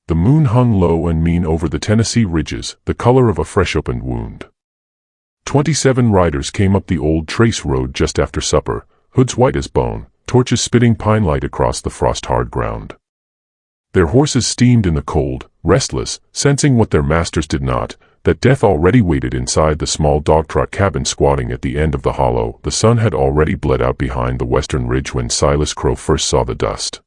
The moon hung low and mean over the Tennessee ridges, the color of a fresh opened wound. 27 riders came up the old trace road just after supper, hoods white as bone, torches spitting pine light across the frost-hard ground. Their horses steamed in the cold, restless, sensing what their masters did not, that death already waited inside the small dog-trot cabin squatting at the end of the hollow. The sun had already bled out behind the western ridge when Silas Crowe first saw the dust.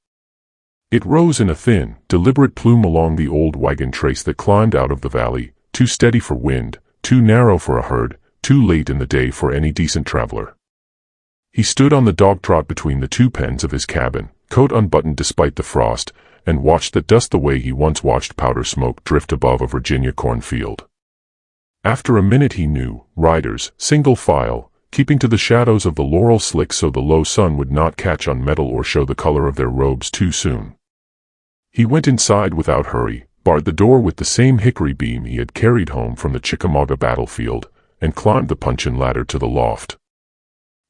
It rose in a thin, deliberate plume along the old wagon trace that climbed out of the valley, too steady for wind, too narrow for a herd, too late in the day for any decent traveler. He stood on the dog-trot between the two pens of his cabin, coat unbuttoned despite the frost, and watched that dust the way he once watched powder smoke drift above a Virginia cornfield. After a minute he knew, riders, single file, keeping to the shadows of the laurel slick so the low sun would not catch on metal or show the color of their robes too soon. He went inside without hurry, barred the door with the same hickory beam he had carried home from the Chickamauga battlefield, and climbed the puncheon ladder to the loft.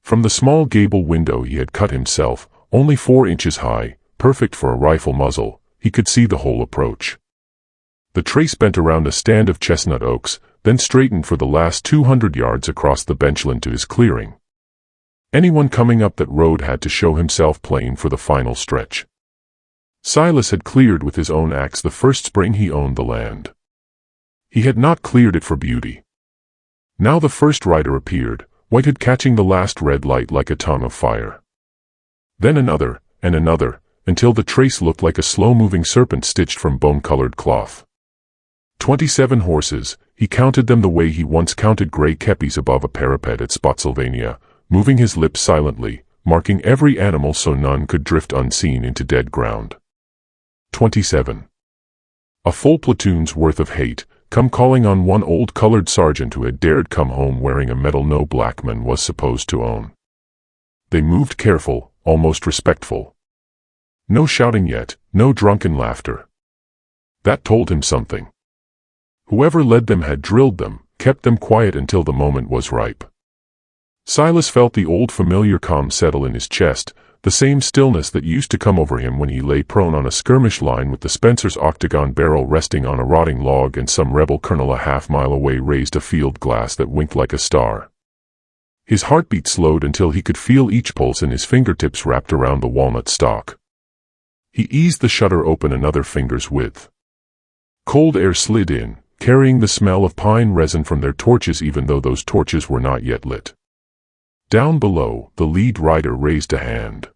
From the small gable window he had cut himself, only 4 inches high, perfect for a rifle muzzle, he could see the whole approach. The trace bent around a stand of chestnut oaks, then straightened for the last 200 yards across the benchland to his clearing. Anyone coming up that road had to show himself plain for the final stretch. Silas had cleared with his own axe the first spring he owned the land. He had not cleared it for beauty. Now the first rider appeared, whitehead catching the last red light like a tongue of fire. Then another, and another, until the trace looked like a slow-moving serpent stitched from bone-colored cloth. 27 horses, he counted them the way he once counted gray kepis above a parapet at Spotsylvania, moving his lips silently, marking every animal so none could drift unseen into dead ground. 27. A full platoon's worth of hate, come calling on one old colored sergeant who had dared come home wearing a medal no black man was supposed to own. They moved careful, almost respectful. No shouting yet, no drunken laughter. That told him something. Whoever led them had drilled them, kept them quiet until the moment was ripe. Silas felt the old familiar calm settle in his chest, the same stillness that used to come over him when he lay prone on a skirmish line with the Spencer's octagon barrel resting on a rotting log and some rebel colonel a half-mile away raised a field glass that winked like a star. His heartbeat slowed until he could feel each pulse in his fingertips wrapped around the walnut stalk. He eased the shutter open another finger's width. Cold air slid in, carrying the smell of pine resin from their torches even though those torches were not yet lit. Down below, the lead rider raised a hand.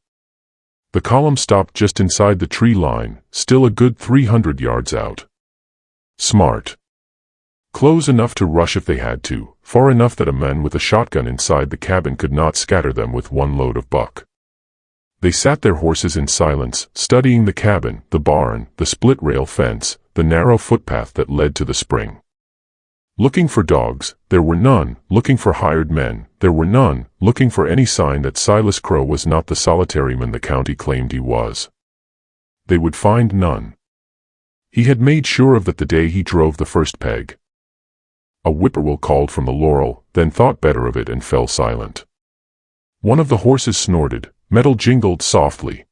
The column stopped just inside the tree line, still a good 300 yards out. Smart. Close enough to rush if they had to, far enough that a man with a shotgun inside the cabin could not scatter them with one load of buck. They sat their horses in silence, studying the cabin, the barn, the split-rail fence, the narrow footpath that led to the spring. Looking for dogs, there were none. Looking for hired men, there were none. Looking for any sign that Silas Crowe was not the solitary man the county claimed he was. They would find none. He had made sure of that the day he drove the first peg. A whippoorwill called from the laurel, then thought better of it and fell silent. One of the horses snorted, metal jingled softly.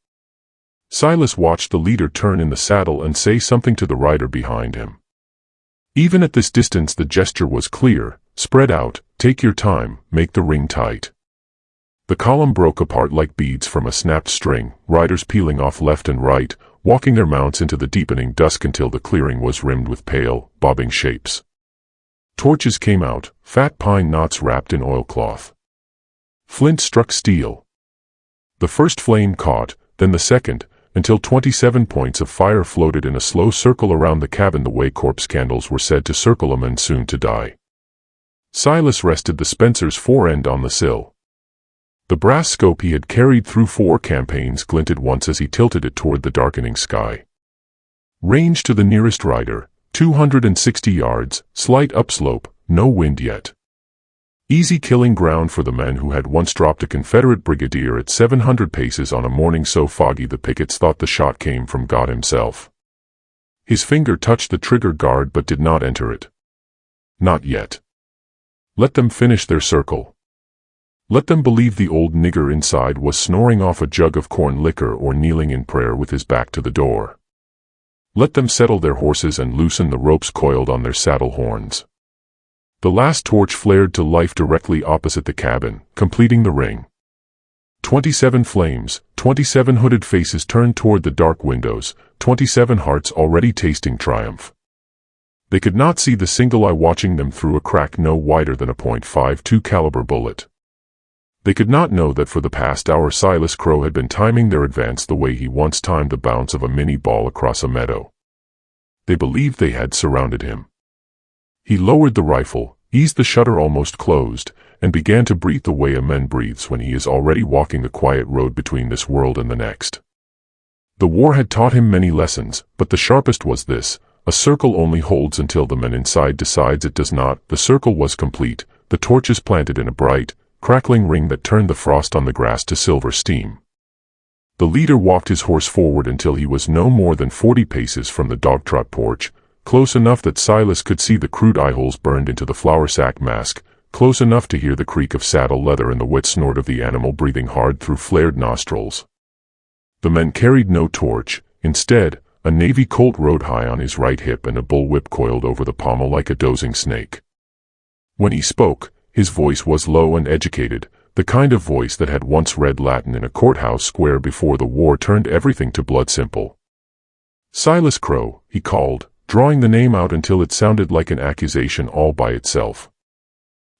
Silas watched the leader turn in the saddle and say something to the rider behind him. Even at this distance the gesture was clear: spread out, take your time, make the ring tight. The column broke apart like beads from a snapped string, riders peeling off left and right, walking their mounts into the deepening dusk until the clearing was rimmed with pale, bobbing shapes. Torches came out, fat pine knots wrapped in oilcloth. Flint struck steel. The first flame caught, then the second, until 27 points of fire floated in a slow circle around the cabin the way corpse candles were said to circle a man soon to die. Silas rested the Spencer's forend on the sill. The brass scope he had carried through 4 campaigns glinted once as he tilted it toward the darkening sky. Range to the nearest rider, 260 yards, slight upslope, no wind yet. Easy killing ground for the men who had once dropped a Confederate brigadier at 700 paces on a morning so foggy the pickets thought the shot came from God himself. His finger touched the trigger guard but did not enter it. Not yet. Let them finish their circle. Let them believe the old nigger inside was snoring off a jug of corn liquor or kneeling in prayer with his back to the door. Let them settle their horses and loosen the ropes coiled on their saddle horns. The last torch flared to life directly opposite the cabin, completing the ring. 27 flames, 27 hooded faces turned toward the dark windows, 27 hearts already tasting triumph. They could not see the single eye watching them through a crack no wider than a .52 caliber bullet. They could not know that for the past hour Silas Crowe had been timing their advance the way he once timed the bounce of a mini ball across a meadow. They believed they had surrounded him. He lowered the rifle, eased the shutter almost closed, and began to breathe the way a man breathes when he is already walking the quiet road between this world and the next. The war had taught him many lessons, but the sharpest was this: a circle only holds until the man inside decides it does not. The circle was complete, the torches planted in a bright, crackling ring that turned the frost on the grass to silver steam. The leader walked his horse forward until he was no more than 40 paces from the dog-trot porch, close enough that Silas could see the crude eyeholes burned into the flour sack mask, close enough to hear the creak of saddle leather and the wet snort of the animal breathing hard through flared nostrils. The man carried no torch. Instead, a navy colt rode high on his right hip and a bullwhip coiled over the pommel like a dozing snake. When he spoke, his voice was low and educated, the kind of voice that had once read Latin in a courthouse square before the war turned everything to blood simple. "Silas Crowe," he called, drawing the name out until it sounded like an accusation all by itself.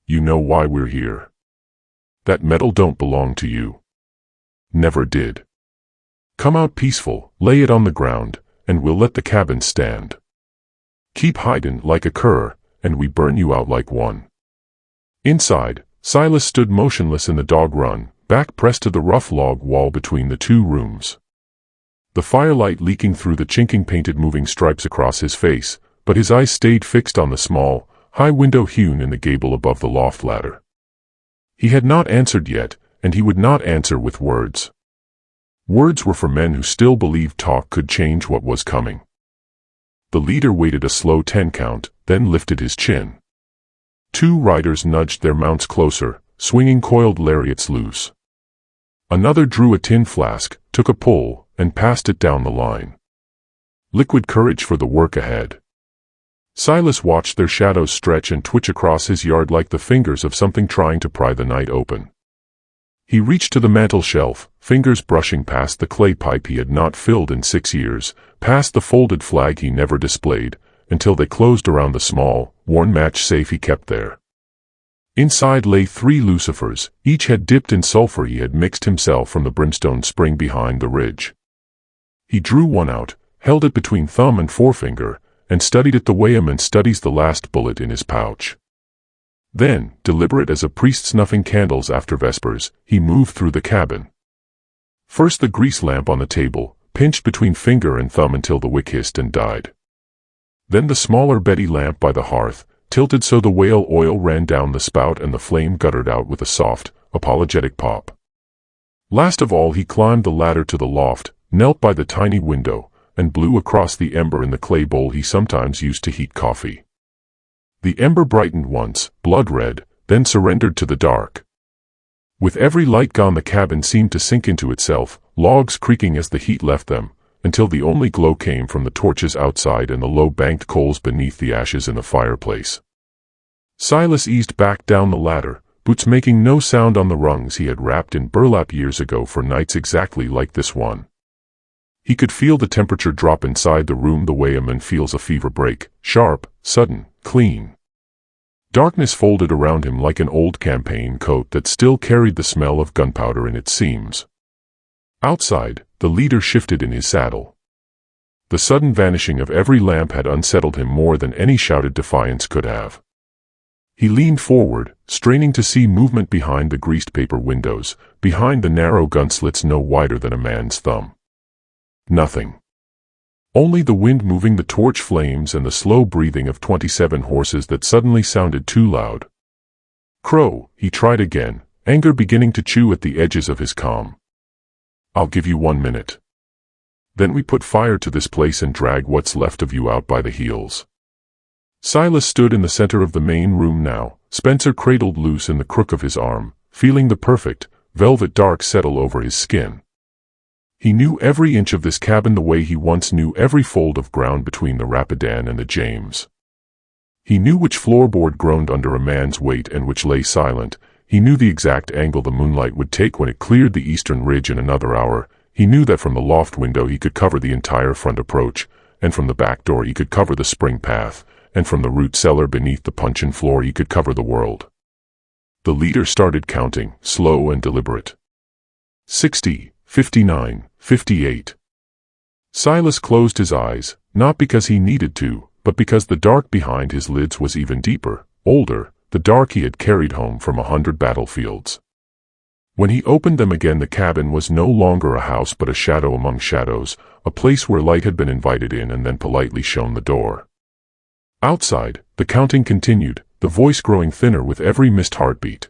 "You know why we're here. That medal don't belong to you. Never did. Come out peaceful, lay it on the ground, and we'll let the cabin stand. Keep hidin' like a cur, and we burn you out like one." Inside, Silas stood motionless in the dog run, back pressed to the rough log wall between the two rooms. The firelight leaking through the chinking painted moving stripes across his face, but his eyes stayed fixed on the small, high window hewn in the gable above the loft ladder. He had not answered yet, and he would not answer with words. Words were for men who still believed talk could change what was coming. The leader waited a slow 10 count, then lifted his chin. Two riders nudged their mounts closer, swinging coiled lariats loose. Another drew a tin flask, took a pull, and passed it down the line. Liquid courage for the work ahead. Silas watched their shadows stretch and twitch across his yard like the fingers of something trying to pry the night open. He reached to the mantel shelf, fingers brushing past the clay pipe he had not filled in 6 years, past the folded flag he never displayed, until they closed around the small, worn match safe he kept there. Inside lay 3 lucifers, each had dipped in sulfur he had mixed himself from the brimstone spring behind the ridge. He drew one out, held it between thumb and forefinger, and studied it the way a man studies the last bullet in his pouch. Then, deliberate as a priest snuffing candles after vespers, he moved through the cabin. First the grease lamp on the table, pinched between finger and thumb until the wick hissed and died. Then the smaller Betty lamp by the hearth, tilted so the whale oil ran down the spout and the flame guttered out with a soft, apologetic pop. Last of all he climbed the ladder to the loft, knelt by the tiny window, and blew across the ember in the clay bowl he sometimes used to heat coffee. The ember brightened once, blood red, then surrendered to the dark. With every light gone the cabin seemed to sink into itself, logs creaking as the heat left them, until the only glow came from the torches outside and the low-banked coals beneath the ashes in the fireplace. Silas eased back down the ladder, boots making no sound on the rungs he had wrapped in burlap years ago for nights exactly like this one. He could feel the temperature drop inside the room the way a man feels a fever break, sharp, sudden, clean. Darkness folded around him like an old campaign coat that still carried the smell of gunpowder in its seams. Outside, the leader shifted in his saddle. The sudden vanishing of every lamp had unsettled him more than any shouted defiance could have. He leaned forward, straining to see movement behind the greased paper windows, behind the narrow gun slits no wider than a man's thumb. Nothing. Only the wind moving the torch flames and the slow breathing of 27 horses that suddenly sounded too loud. "Crowe," he tried again, anger beginning to chew at the edges of his calm. "I'll give you 1 minute. Then we put fire to this place and drag what's left of you out by the heels." Silas stood in the center of the main room now, Spencer cradled loose in the crook of his arm, feeling the perfect, velvet dark settle over his skin. He knew every inch of this cabin the way he once knew every fold of ground between the Rapidan and the James. He knew which floorboard groaned under a man's weight and which lay silent. He knew the exact angle the moonlight would take when it cleared the eastern ridge in another hour. He knew that from the loft window he could cover the entire front approach, and from the back door he could cover the spring path, and from the root cellar beneath the puncheon floor he could cover the world. The leader started counting, slow and deliberate. 60, 59, 58. Silas closed his eyes, not because he needed to, but because the dark behind his lids was even deeper, older, the dark he had carried home from 100 battlefields. When he opened them again, the cabin was no longer a house but a shadow among shadows, a place where light had been invited in and then politely shown the door. Outside, the counting continued, the voice growing thinner with every missed heartbeat.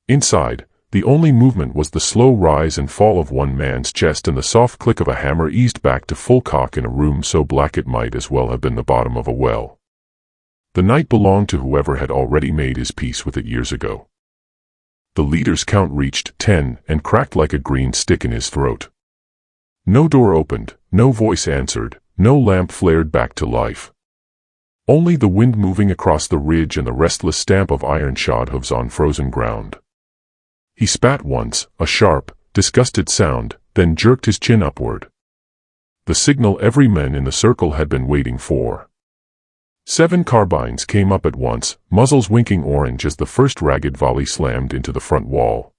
Inside, the only movement was the slow rise and fall of one man's chest and the soft click of a hammer eased back to full cock in a room so black it might as well have been the bottom of a well. The night belonged to whoever had already made his peace with it years ago. The leader's count reached 10 and cracked like a green stick in his throat. No door opened, no voice answered, no lamp flared back to life. Only the wind moving across the ridge and the restless stamp of iron-shod hooves on frozen ground. He spat once, a sharp, disgusted sound, then jerked his chin upward. The signal every man in the circle had been waiting for. 7 carbines came up at once, muzzles winking orange as the first ragged volley slammed into the front wall.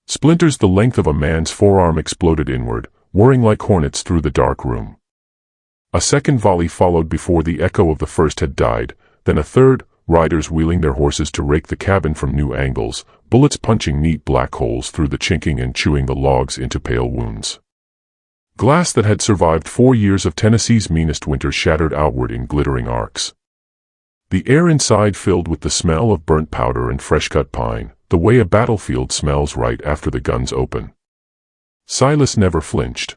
Splinters the length of a man's forearm exploded inward, whirring like hornets through the dark room. A second volley followed before the echo of the first had died, then a third, riders wheeling their horses to rake the cabin from new angles, bullets punching neat black holes through the chinking and chewing the logs into pale wounds. Glass that had survived 4 years of Tennessee's meanest winter shattered outward in glittering arcs. The air inside filled with the smell of burnt powder and fresh-cut pine, the way a battlefield smells right after the guns open. Silas never flinched.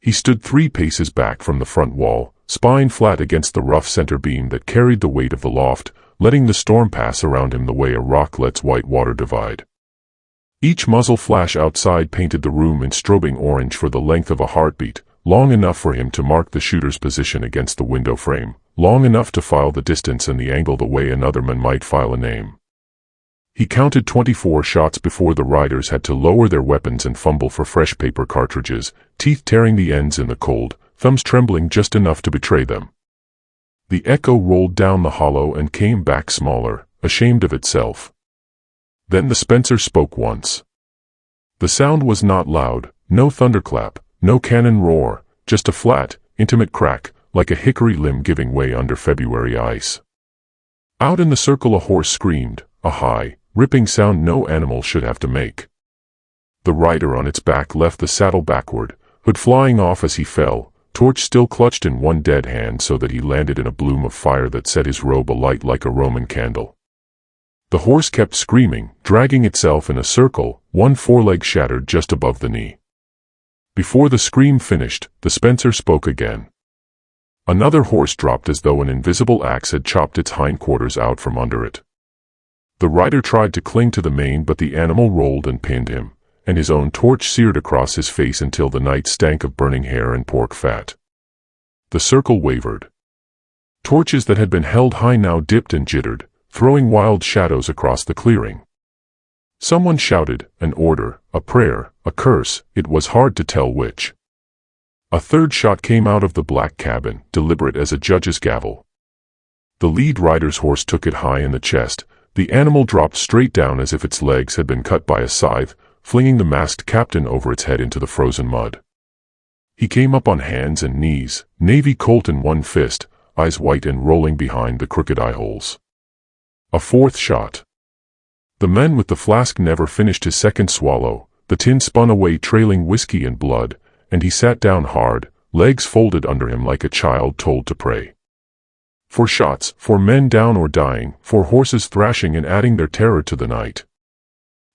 He stood 3 paces back from the front wall, spine flat against the rough center beam that carried the weight of the loft, letting the storm pass around him the way a rock lets white water divide. Each muzzle flash outside painted the room in strobing orange for the length of a heartbeat, long enough for him to mark the shooter's position against the window frame, long enough to file the distance and the angle the way another man might file a name. He counted 24 shots before the riders had to lower their weapons and fumble for fresh paper cartridges, teeth tearing the ends in the cold, thumbs trembling just enough to betray them. The echo rolled down the hollow and came back smaller, ashamed of itself. Then the Spencer spoke once. The sound was not loud, no thunderclap, no cannon roar, just a flat, intimate crack, like a hickory limb giving way under February ice. Out in the circle a horse screamed, a high, ripping sound no animal should have to make. The rider on its back left the saddle backward, hood flying off as he fell, torch still clutched in one dead hand so that he landed in a bloom of fire that set his robe alight like a Roman candle. The horse kept screaming, dragging itself in a circle, one foreleg shattered just above the knee. Before the scream finished, the Spencer spoke again. Another horse dropped as though an invisible axe had chopped its hindquarters out from under it. The rider tried to cling to the mane, but the animal rolled and pinned him, and his own torch seared across his face until the night stank of burning hair and pork fat. The circle wavered. Torches that had been held high now dipped and jittered, throwing wild shadows across the clearing. Someone shouted, an order, a prayer, a curse, it was hard to tell which. A third shot came out of the black cabin, deliberate as a judge's gavel. The lead rider's horse took it high in the chest. The animal dropped straight down as if its legs had been cut by a scythe, flinging the masked captain over its head into the frozen mud. He came up on hands and knees, navy colt in one fist, eyes white and rolling behind the crooked eye holes. A fourth shot. The man with the flask never finished his second swallow, the tin spun away trailing whiskey and blood, and he sat down hard, legs folded under him like a child told to pray. 4 shots, 4 men down or dying, 4 horses thrashing and adding their terror to the night.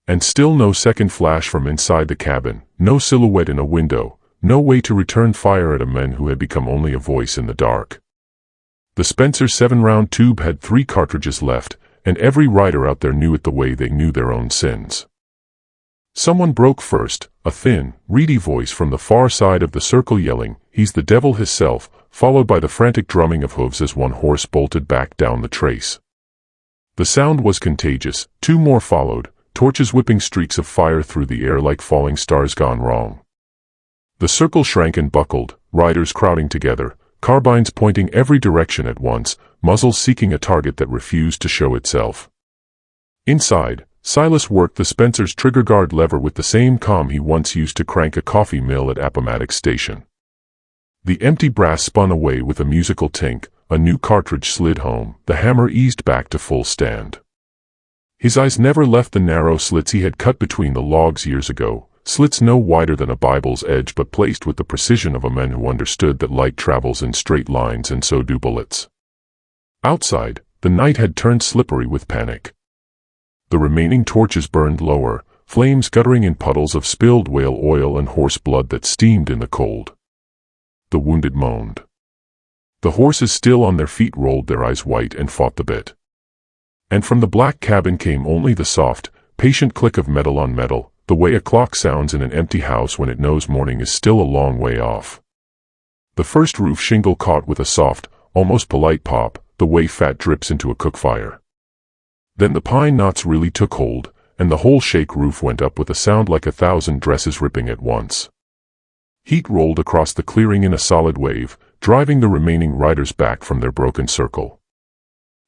And still no second flash from inside the cabin, no silhouette in a window, no way to return fire at a man who had become only a voice in the dark. The Spencer 7-round tube had 3 cartridges left, and every rider out there knew it the way they knew their own sins. Someone broke first, a thin, reedy voice from the far side of the circle yelling, "He's the devil himself," followed by the frantic drumming of hooves as one horse bolted back down the trace. The sound was contagious. Two more followed, torches whipping streaks of fire through the air like falling stars gone wrong. The circle shrank and buckled, riders crowding together, carbines pointing every direction at once, muzzles seeking a target that refused to show itself. Inside, Silas worked the Spencer's trigger guard lever with the same calm he once used to crank a coffee mill at Appomattox Station. The empty brass spun away with a musical tink, a new cartridge slid home, the hammer eased back to full stand. His eyes never left the narrow slits he had cut between the logs years ago, slits no wider than a Bible's edge but placed with the precision of a man who understood that light travels in straight lines and so do bullets. Outside, the night had turned slippery with panic. The remaining torches burned lower, flames guttering in puddles of spilled whale oil and horse blood that steamed in the cold. The wounded moaned. The horses still on their feet rolled their eyes white and fought the bit. And from the black cabin came only the soft, patient click of metal on metal, the way a clock sounds in an empty house when it knows morning is still a long way off. The first roof shingle caught with a soft, almost polite pop, the way fat drips into a cook fire. Then the pine knots really took hold, and the whole shake roof went up with a sound like 1,000 dresses ripping at once. Heat rolled across the clearing in a solid wave, driving the remaining riders back from their broken circle.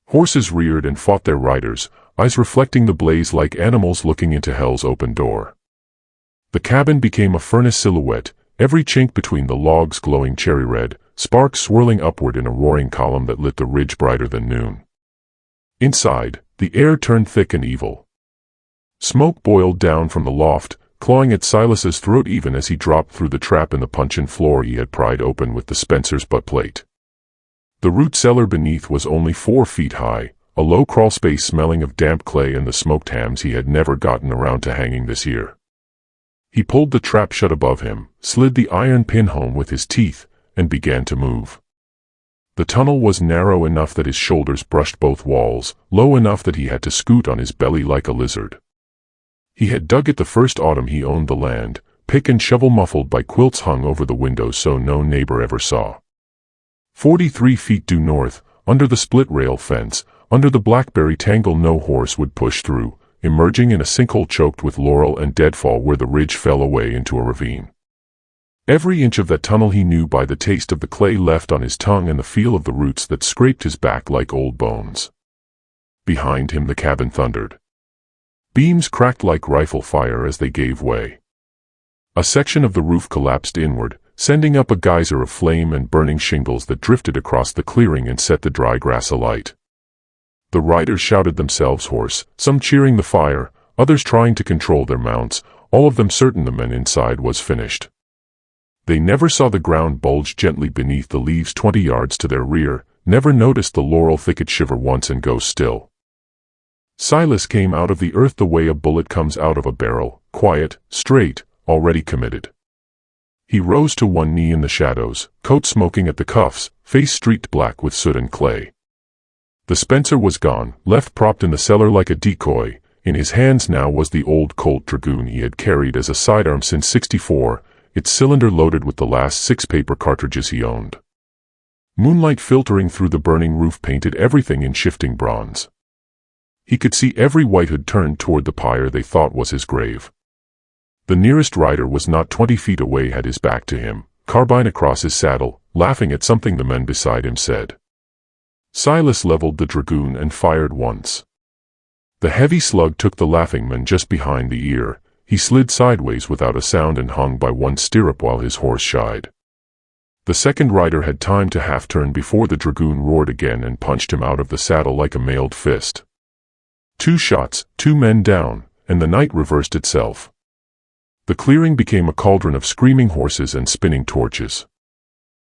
Horses reared and fought their riders, eyes reflecting the blaze like animals looking into hell's open door. The cabin became a furnace silhouette, every chink between the logs glowing cherry red, sparks swirling upward in a roaring column that lit the ridge brighter than noon. Inside, the air turned thick and evil. Smoke boiled down from the loft, clawing at Silas's throat even as he dropped through the trap in the puncheon floor he had pried open with the Spencer's butt plate. The root cellar beneath was only 4 feet high, a low crawl space smelling of damp clay and the smoked hams he had never gotten around to hanging this year. He pulled the trap shut above him, slid the iron pin home with his teeth, and began to move. The tunnel was narrow enough that his shoulders brushed both walls, low enough that he had to scoot on his belly like a lizard. He had dug it the first autumn he owned the land, pick and shovel muffled by quilts hung over the windows so no neighbor ever saw. 43 feet due north, under the split rail fence, under the blackberry tangle no horse would push through, emerging in a sinkhole choked with laurel and deadfall where the ridge fell away into a ravine. Every inch of that tunnel he knew by the taste of the clay left on his tongue and the feel of the roots that scraped his back like old bones. Behind him the cabin thundered. Beams cracked like rifle fire as they gave way. A section of the roof collapsed inward, sending up a geyser of flame and burning shingles that drifted across the clearing and set the dry grass alight. The riders shouted themselves hoarse, some cheering the fire, others trying to control their mounts, all of them certain the man inside was finished. They never saw the ground bulge gently beneath the leaves 20 yards to their rear, never noticed the laurel thicket shiver once and go still. Silas came out of the earth the way a bullet comes out of a barrel, quiet, straight, already committed. He rose to one knee in the shadows, coat smoking at the cuffs, face streaked black with soot and clay. The Spencer was gone, left propped in the cellar like a decoy. In his hands now was the old Colt Dragoon he had carried as a sidearm since '64, its cylinder loaded with the last 6 paper cartridges he owned. Moonlight filtering through the burning roof painted everything in shifting bronze. He could see every White Hood turned toward the pyre they thought was his grave. The nearest rider was not 20 feet away, had his back to him, carbine across his saddle, laughing at something the men beside him said. Silas leveled the Dragoon and fired once. The heavy slug took the laughing man just behind the ear. He slid sideways without a sound and hung by one stirrup while his horse shied. The second rider had time to half-turn before the Dragoon roared again and punched him out of the saddle like a mailed fist. 2 shots, 2 men down, and the night reversed itself. The clearing became a cauldron of screaming horses and spinning torches.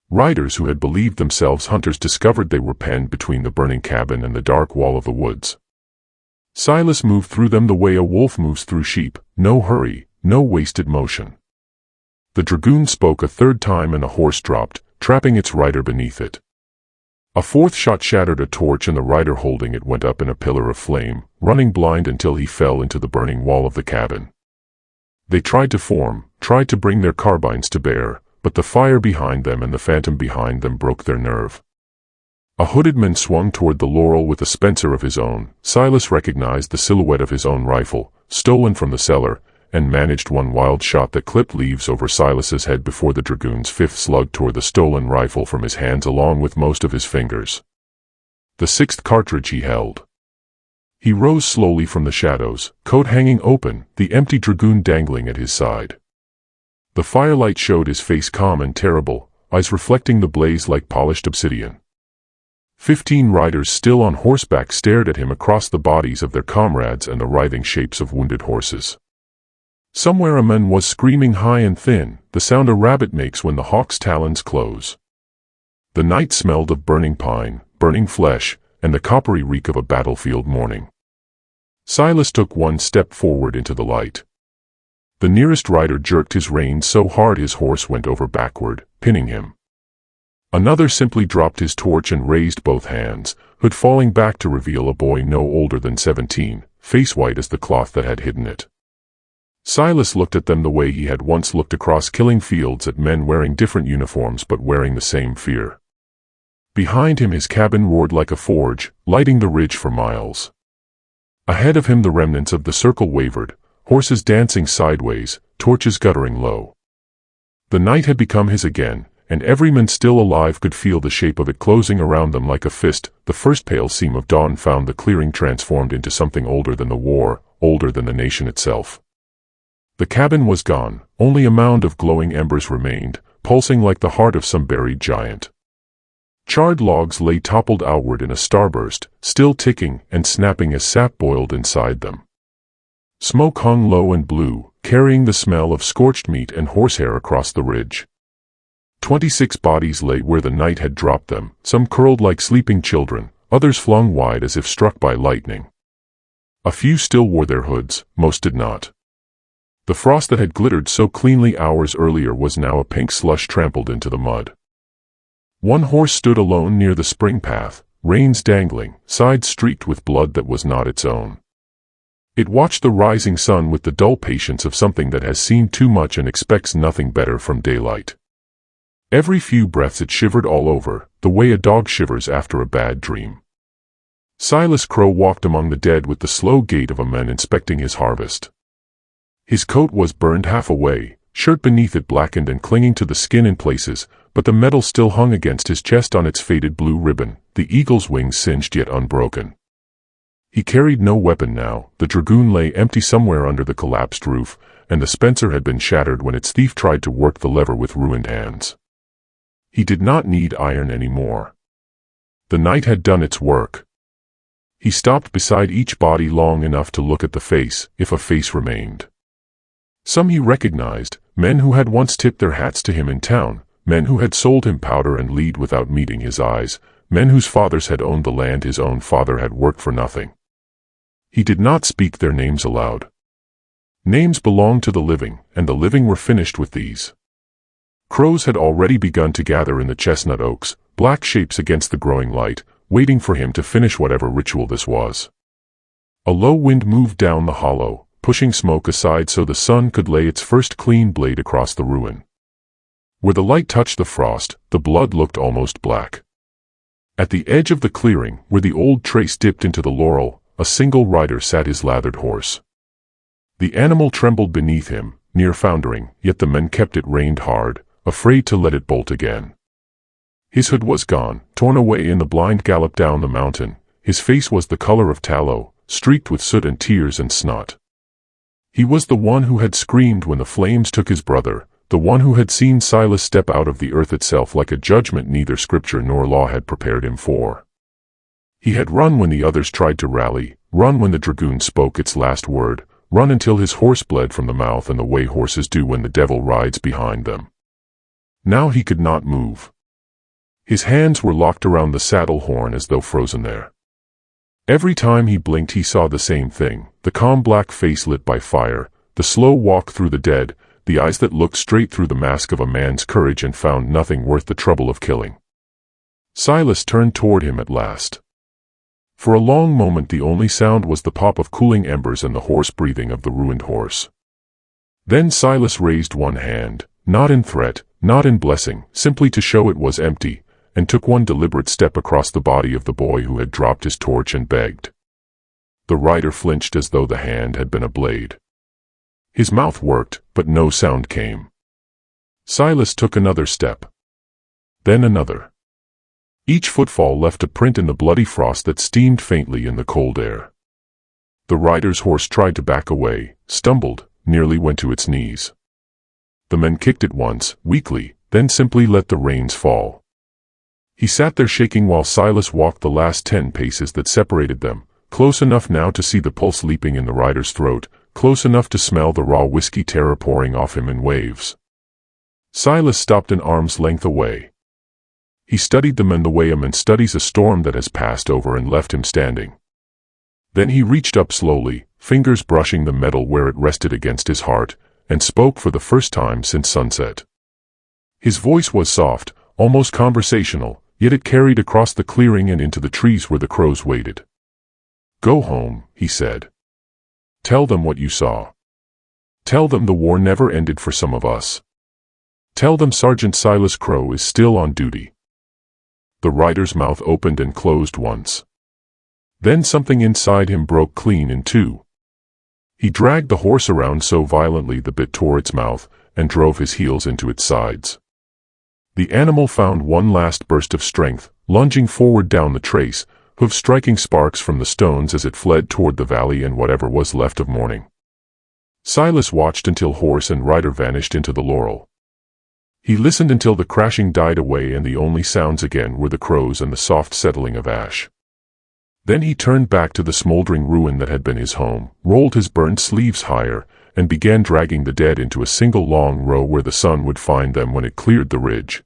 Riders who had believed themselves hunters discovered they were penned between the burning cabin and the dark wall of the woods. Silas moved through them the way a wolf moves through sheep, no hurry, no wasted motion. The Dragoon spoke a third time and a horse dropped, trapping its rider beneath it. A fourth shot shattered a torch and the rider holding it went up in a pillar of flame, running blind until he fell into the burning wall of the cabin. They tried to form, tried to bring their carbines to bear, but the fire behind them and the phantom behind them broke their nerve. A hooded man swung toward the laurel with a Spencer of his own. Silas recognized the silhouette of his own rifle, stolen from the cellar, and managed one wild shot that clipped leaves over Silas's head before the dragoon's fifth slug tore the stolen rifle from his hands along with most of his fingers. The sixth cartridge he held. He rose slowly from the shadows, coat hanging open, the empty dragoon dangling at his side. The firelight showed his face calm and terrible, eyes reflecting the blaze like polished obsidian. 15 riders still on horseback stared at him across the bodies of their comrades and the writhing shapes of wounded horses. Somewhere a man was screaming high and thin, the sound a rabbit makes when the hawk's talons close. The night smelled of burning pine, burning flesh, and the coppery reek of a battlefield morning. Silas took one step forward into the light. The nearest rider jerked his reins so hard his horse went over backward, pinning him. Another simply dropped his torch and raised both hands, hood falling back to reveal a boy no older than 17, face white as the cloth that had hidden it. Silas looked at them the way he had once looked across killing fields at men wearing different uniforms but wearing the same fear. Behind him his cabin roared like a forge, lighting the ridge for miles. Ahead of him the remnants of the circle wavered, horses dancing sideways, torches guttering low. The night had become his again, and every man still alive could feel the shape of it closing around them like a fist. The first pale seam of dawn found the clearing transformed into something older than the war, older than the nation itself. The cabin was gone, only a mound of glowing embers remained, pulsing like the heart of some buried giant. Charred logs lay toppled outward in a starburst, still ticking and snapping as sap boiled inside them. Smoke hung low and blue, carrying the smell of scorched meat and horsehair across the ridge. 26 bodies lay where the night had dropped them, some curled like sleeping children, others flung wide as if struck by lightning. A few still wore their hoods, most did not. The frost that had glittered so cleanly hours earlier was now a pink slush trampled into the mud. One horse stood alone near the spring path, reins dangling, sides streaked with blood that was not its own. It watched the rising sun with the dull patience of something that has seen too much and expects nothing better from daylight. Every few breaths it shivered all over, the way a dog shivers after a bad dream. Silas Crowe walked among the dead with the slow gait of a man inspecting his harvest. His coat was burned half away, shirt beneath it blackened and clinging to the skin in places, but the metal still hung against his chest on its faded blue ribbon, the eagle's wings singed yet unbroken. He carried no weapon now, the dragoon lay empty somewhere under the collapsed roof, and the Spencer had been shattered when its thief tried to work the lever with ruined hands. He did not need iron anymore. The night had done its work. He stopped beside each body long enough to look at the face, if a face remained. Some he recognized, men who had once tipped their hats to him in town, men who had sold him powder and lead without meeting his eyes, men whose fathers had owned the land his own father had worked for nothing. He did not speak their names aloud. Names belonged to the living, and the living were finished with these. Crows had already begun to gather in the chestnut oaks, black shapes against the growing light, waiting for him to finish whatever ritual this was. A low wind moved down the hollow, pushing smoke aside so the sun could lay its first clean blade across the ruin. Where the light touched the frost, the blood looked almost black. At the edge of the clearing, where the old trace dipped into the laurel, a single rider sat his lathered horse. The animal trembled beneath him, near foundering, yet the men kept it reined hard, afraid to let it bolt again. His hood was gone, torn away in the blind gallop down the mountain. His face was the color of tallow, streaked with soot and tears and snot. He was the one who had screamed when the flames took his brother, the one who had seen Silas step out of the earth itself like a judgment neither scripture nor law had prepared him for. He had run when the others tried to rally, run when the dragoon spoke its last word, run until his horse bled from the mouth in the way horses do when the devil rides behind them. Now he could not move. His hands were locked around the saddle horn as though frozen there. Every time he blinked he saw the same thing, the calm black face lit by fire, the slow walk through the dead, the eyes that looked straight through the mask of a man's courage and found nothing worth the trouble of killing. Silas turned toward him at last. For a long moment the only sound was the pop of cooling embers and the hoarse breathing of the ruined horse. Then Silas raised one hand, not in threat, not in blessing, simply to show it was empty, and took one deliberate step across the body of the boy who had dropped his torch and begged. The rider flinched as though the hand had been a blade. His mouth worked, but no sound came. Silas took another step. Then another. Each footfall left a print in the bloody frost that steamed faintly in the cold air. The rider's horse tried to back away, stumbled, nearly went to its knees. The men kicked it once, weakly, then simply let the reins fall. He sat there shaking while Silas walked the last 10 paces that separated them, close enough now to see the pulse leaping in the rider's throat, close enough to smell the raw whiskey terror pouring off him in waves. Silas stopped an arm's length away. He studied them in the way a man studies a storm that has passed over and left him standing. Then he reached up slowly, fingers brushing the metal where it rested against his heart, and spoke for the first time since sunset. His voice was soft, almost conversational, yet it carried across the clearing and into the trees where the crows waited. "Go home," he said. "Tell them what you saw. Tell them the war never ended for some of us. Tell them Sergeant Silas Crowe is still on duty." The rider's mouth opened and closed once. Then something inside him broke clean in two. He dragged the horse around so violently the bit tore its mouth, and drove his heels into its sides. The animal found one last burst of strength, lunging forward down the trace, hooves striking sparks from the stones as it fled toward the valley and whatever was left of morning. Silas watched until horse and rider vanished into the laurel. He listened until the crashing died away and the only sounds again were the crows and the soft settling of ash. Then he turned back to the smoldering ruin that had been his home, rolled his burned sleeves higher, and began dragging the dead into a single long row where the sun would find them when it cleared the ridge.